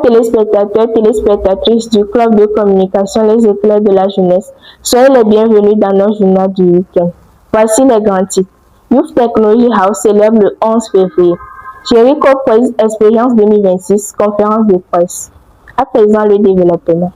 téléspectateurs, téléspectatrices du club de communication Les Éclairs de la jeunesse, soyez les bienvenus dans nos journaux du week-end. Voici les grands titres. Youth Technology House célèbre le 11 février. Jericho Praise Expérience 2026, conférence de presse. À présent, le développement.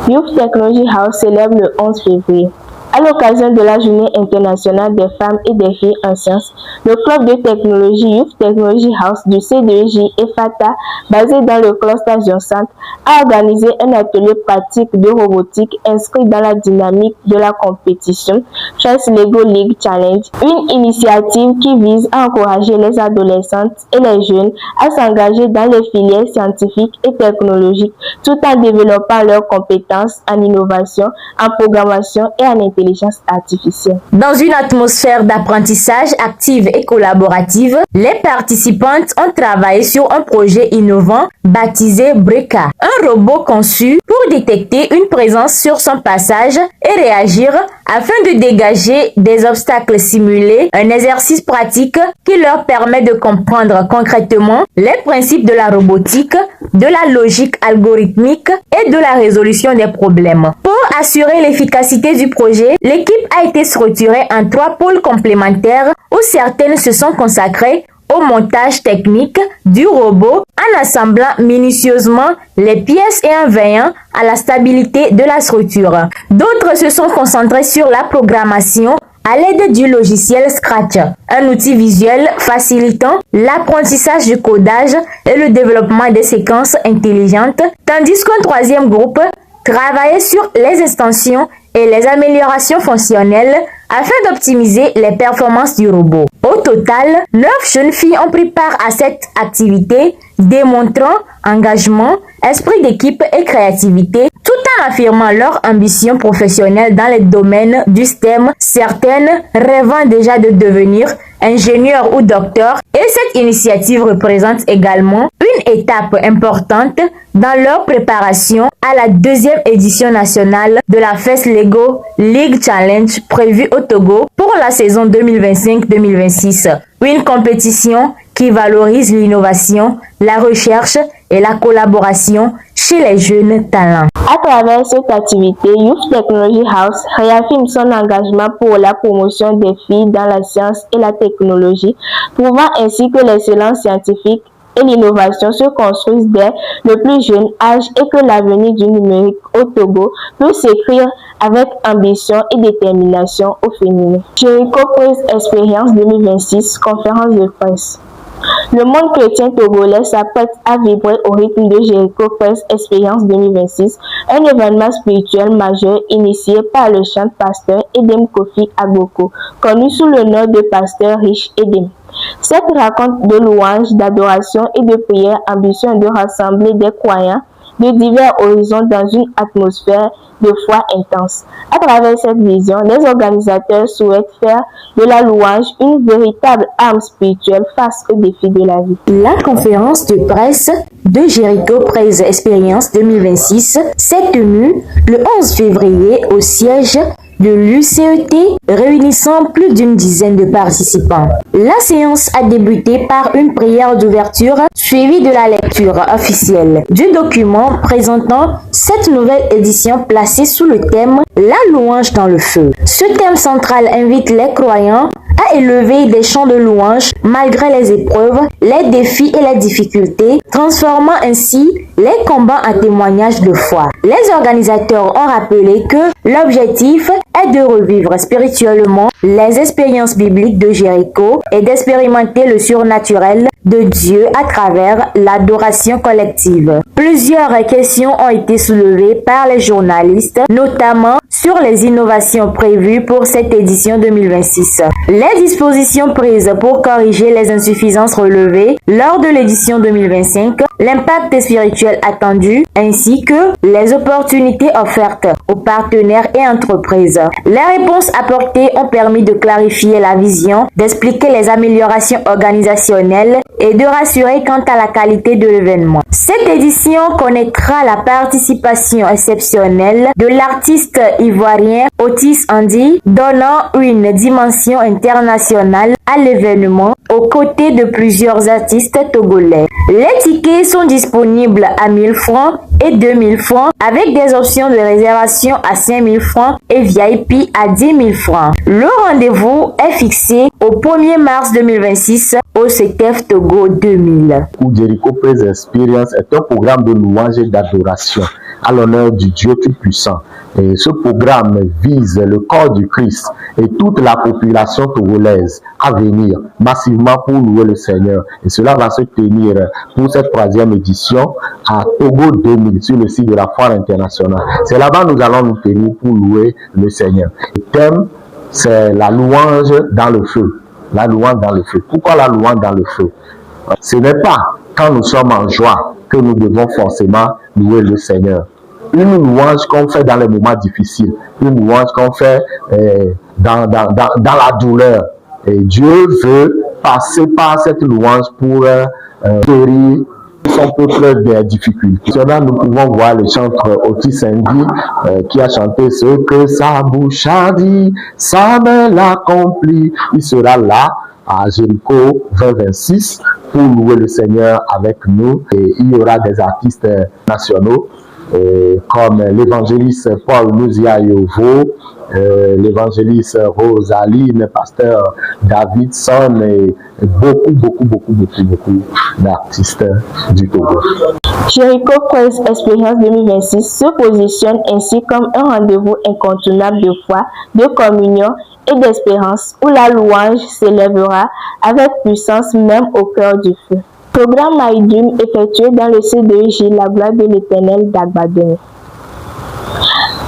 Youth Technology House célèbre le 11 février. À l'occasion de la Journée internationale des femmes et des filles en sciences, le club de technologie Youth Technology House du C2J et FATA, basé dans le cluster Zion Centre, a organisé un atelier pratique de robotique inscrit dans la dynamique de la compétition Chess Lego League Challenge, une initiative qui vise à encourager les adolescentes et les jeunes à s'engager dans les filières scientifiques et technologiques tout en développant leurs compétences en innovation, en programmation et en intelligence artificielle. Dans une atmosphère d'apprentissage active et collaborative, les participantes ont travaillé sur un projet innovant baptisé Breka, un robot conçu pour détecter une présence sur son passage et réagir afin de dégager des obstacles simulés, un exercice pratique qui leur permet de comprendre concrètement les principes de la robotique, de la logique algorithmique et de la résolution des problèmes. Pour assurer l'efficacité du projet, l'équipe a été structurée en 3 pôles complémentaires où certaines se sont consacrées au montage technique du robot en assemblant minutieusement les pièces et en veillant à la stabilité de la structure. D'autres se sont concentrées sur la programmation à l'aide du logiciel Scratch, un outil visuel facilitant l'apprentissage du codage et le développement des séquences intelligentes, tandis qu'un 3e groupe travaillait sur les extensions et les améliorations fonctionnelles afin d'optimiser les performances du robot. Au total, 9 jeunes filles ont pris part à cette activité, démontrant engagement, esprit d'équipe et créativité, tout en affirmant leur ambition professionnelle dans les domaines du STEM, certaines rêvant déjà de devenir ingénieurs ou docteurs, et cette initiative représente également une étape importante dans leur préparation à la 2e édition nationale de la Chess Lego League Challenge prévue au Togo pour la saison 2025-2026. Une compétition qui valorise l'innovation, la recherche et la collaboration chez les jeunes talents. À travers cette activité, Youth Technology House réaffirme son engagement pour la promotion des filles dans la science et la technologie, prouvant ainsi que l'excellence scientifique et l'innovation se construisent dès le plus jeune âge et que l'avenir du numérique au Togo peut s'écrire avec ambition et détermination au féminin. Jericho Praise Expérience 2026, conférence de presse. Le monde chrétien togolais s'apprête à vibrer au rythme de Jericho Praise Expérience 2026, un événement spirituel majeur initié par le chant pasteur Edem Kofi Agboko, connu sous le nom de pasteur Rich Edem. Cette rencontre de louanges, d'adoration et de prière ambitionne de rassembler des croyants de divers horizons dans une atmosphère de foi intense. À travers cette vision, les organisateurs souhaitent faire de la louange une véritable arme spirituelle face aux défis de la vie. La conférence de presse de Jericho Praise Expérience 2026 s'est tenue le 11 février au siège de l'UCET, réunissant plus d'une dizaine de participants. La séance a débuté par une prière d'ouverture suivie de la lecture officielle du document présentant cette nouvelle édition placée sous le thème « La louange dans le feu ». Ce thème central invite les croyants à élever des chants de louange malgré les épreuves, les défis et les difficultés, transformant ainsi les combats en témoignages de foi. Les organisateurs ont rappelé que l'objectif est de revivre spirituellement les expériences bibliques de Jéricho et d'expérimenter le surnaturel de Dieu à travers l'adoration collective. Plusieurs questions ont été soulevées par les journalistes, notamment sur les innovations prévues pour cette édition 2026. Les dispositions prises pour corriger les insuffisances relevées lors de l'édition 2025, l'impact spirituel attendu, ainsi que les opportunités offertes aux partenaires et entreprises. Les réponses apportées ont permis de clarifier la vision, d'expliquer les améliorations organisationnelles et de rassurer quant à la qualité de l'événement. Cette édition connaîtra la participation exceptionnelle de l'artiste ivoirien Otis Andy, donnant une dimension internationale à l'événement aux côtés de plusieurs artistes togolais. Les tickets sont disponibles à 1000 francs et 2000 francs avec des options de réservation à 5000 francs et VIP à 10 000 francs. Le rendez-vous est fixé au 1er mars 2026 au CETEF Togo 2000. Jericho Praise Experience est un programme de louange et d'adoration à l'honneur du Dieu Tout-Puissant. Et ce programme vise le corps du Christ et toute la population togolaise à venir massivement pour louer le Seigneur. Et cela va se tenir pour cette 3e édition à Togo 2000 sur le site de la Foire internationale. C'est là-bas que nous allons nous tenir pour louer le Seigneur. Le thème, c'est la louange dans le feu. La louange dans le feu. Pourquoi la louange dans le feu? Ce n'est pas quand nous sommes en joie que nous devons forcément louer le Seigneur. Une louange qu'on fait dans les moments difficiles, une louange qu'on fait dans la douleur. Et Dieu veut passer par cette louange pour guérir son peuple des difficultés. Cela, nous pouvons voir le chanteur Otis Andy qui a chanté ce que sa bouche a dit, sa main l'accomplit. Il sera là à Jericho 2026 pour louer le Seigneur avec nous. Et il y aura des artistes nationaux comme l'évangéliste Paul Muzia Yovo, l'évangéliste Rosaline, pasteur Davidson et beaucoup d'artistes du Togo. Jericho Praise Experience 2026 se positionne ainsi comme un rendez-vous incontournable de foi, de communion et d'espérance où la louange s'élèvera avec puissance même au cœur du feu. Programme My Dream effectué dans le CDEJ La Gloire de l'Éternel d'Agbadome.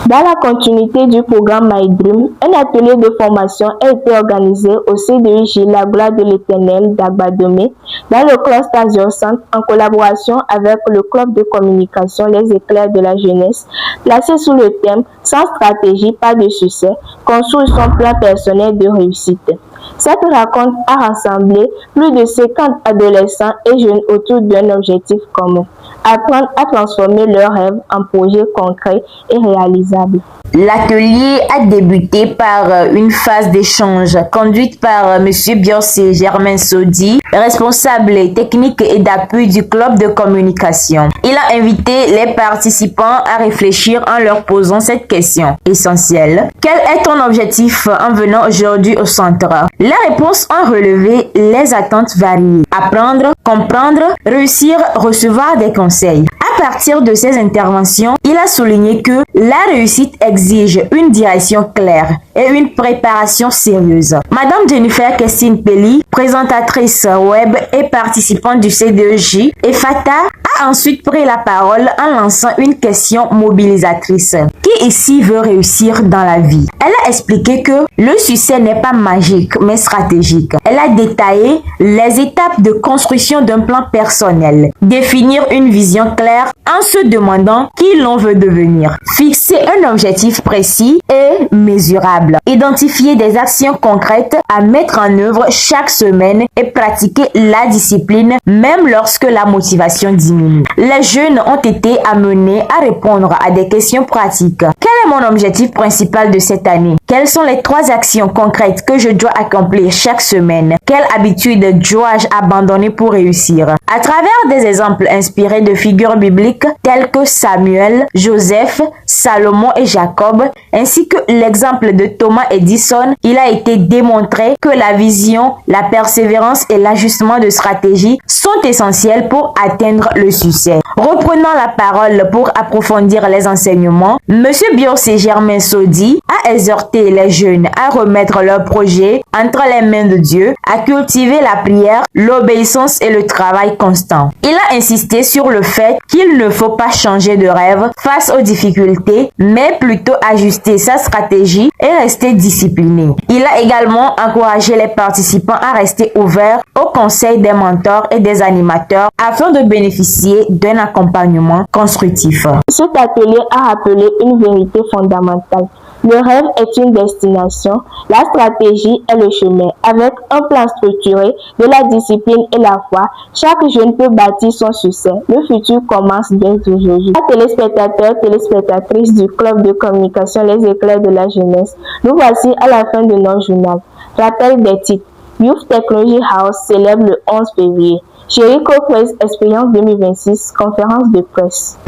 Dans la continuité du programme My Dream, un atelier de formation a été organisé au CDEJ La Gloire de l'Éternel d'Agbadome dans le cluster Azure Centre en collaboration avec le club de communication Les Éclairs de la Jeunesse, placé sous le thème « Sans stratégie, pas de succès, construire son plan personnel de réussite ». Cette rencontre a rassemblé plus de 50 adolescents et jeunes autour d'un objectif commun, apprendre à transformer leurs rêves en projets concrets et réalisables. L'atelier a débuté par une phase d'échange conduite par M. Biosé Germain Sodi, responsable technique et d'appui du club de communication. Il a invité les participants à réfléchir en leur posant cette question essentielle. Quel est ton objectif en venant aujourd'hui au centre? La réponse a relevé les attentes variées. Apprendre, comprendre, réussir, recevoir des conseils. À partir de ces interventions, il a souligné que la réussite exige une direction claire et une préparation sérieuse. Madame Jennifer Kessine Pelli, présentatrice web et participante du CDEJ, et Fata a ensuite pris la parole en lançant une question mobilisatrice. Qui ici veut réussir dans la vie? Elle a expliqué que le succès n'est pas magique mais stratégique. Elle a détaillé les étapes de construction d'un plan personnel, définir une vision claire en se demandant qui l'on veut devenir, fixer un objectif précis et mesurable, identifier des actions concrètes à mettre en œuvre chaque semaine et pratiquer la discipline même lorsque la motivation diminue. Les jeunes ont été amenés à répondre à des questions pratiques. Quel est mon objectif principal de cette année? Quelles sont les 3 actions concrètes que je dois accomplir chaque semaine? Quelle habitude dois-je abandonner pour réussir? À travers des exemples inspirés de figures bibliques telles que Samuel, Joseph, Salomon et Jacob, ainsi que l'exemple de Thomas Edison, il a été démontré que la vision, la persévérance et l'ajustement de stratégie sont essentiels pour atteindre le succès. Reprenant la parole pour approfondir les enseignements, M. Biosé Germain Sodi a exhorté les jeunes à remettre leurs projets entre les mains de Dieu, à cultiver la prière, l'obéissance et le travail constant. Il a insisté sur le fait qu'il ne faut pas changer de rêve face aux difficultés, mais plutôt ajuster sa stratégie et rester discipliné. Il a également encouragé les participants à rester ouverts aux conseils des mentors et des animateurs afin de bénéficier d'un accompagnement constructif. Cet atelier a rappelé une vérité fondamentale. Le rêve est une destination, la stratégie est le chemin. Avec un plan structuré, de la discipline et la foi, chaque jeune peut bâtir son succès. Le futur commence dès aujourd'hui. Téléspectateurs, téléspectatrices du club de communication Les Éclairs de la Jeunesse, nous voici à la fin de notre journal. Rappel des titres. Youth Technology House célèbre le 11 février. Jericho Press Expérience 2026, conférence de presse.